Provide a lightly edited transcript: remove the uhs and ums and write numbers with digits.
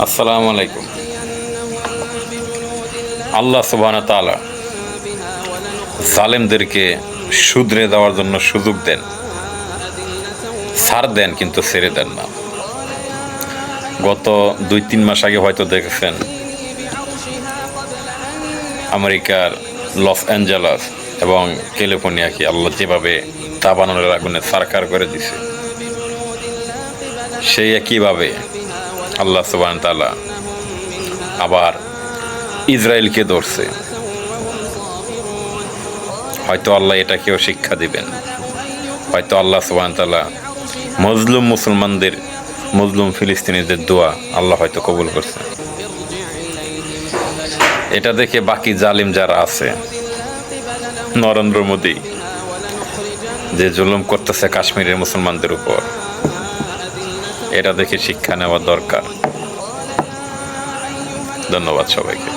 আসসালামু আলাইকুম। আল্লাহ সুবহানাহু ওয়া তাআলা জালেমদেরকে শুধরে দেওয়ার জন্য সুযোগ দেন, ছাড় দেন, কিন্তু ছেড়ে দেন না। গত 2-3 মাস আগে হয়তো দেখেছেন আমেরিকার লস অ্যাঞ্জেলাস এবং ক্যালিফোর্নিয়াকে আল্লাহ যেভাবে দাবানলের আগুনে ছারখার করে দিছে, সেই একইভাবে আল্লাহ সুবহানাহু ওয়া তাআলা আবার ইসরায়েলকে ধরছে। হয়তো আল্লাহ এটাকেও শিক্ষা দিবেন। হয়তো আল্লাহ সুবহানাহু ওয়া তাআলা মজলুম মুসলমানদের, মজলুম ফিলিস্তিনিদের দোয়া আল্লাহ হয়তো কবুল করছে। এটা দেখে বাকি জালিম যারা আছে, নরেন্দ্র মোদী যে জুলুম করতেছে কাশ্মীরের মুসলমানদের উপর, এটা দেখে শিক্ষা নেওয়া দরকার। ধন্যবাদ সবাইকে।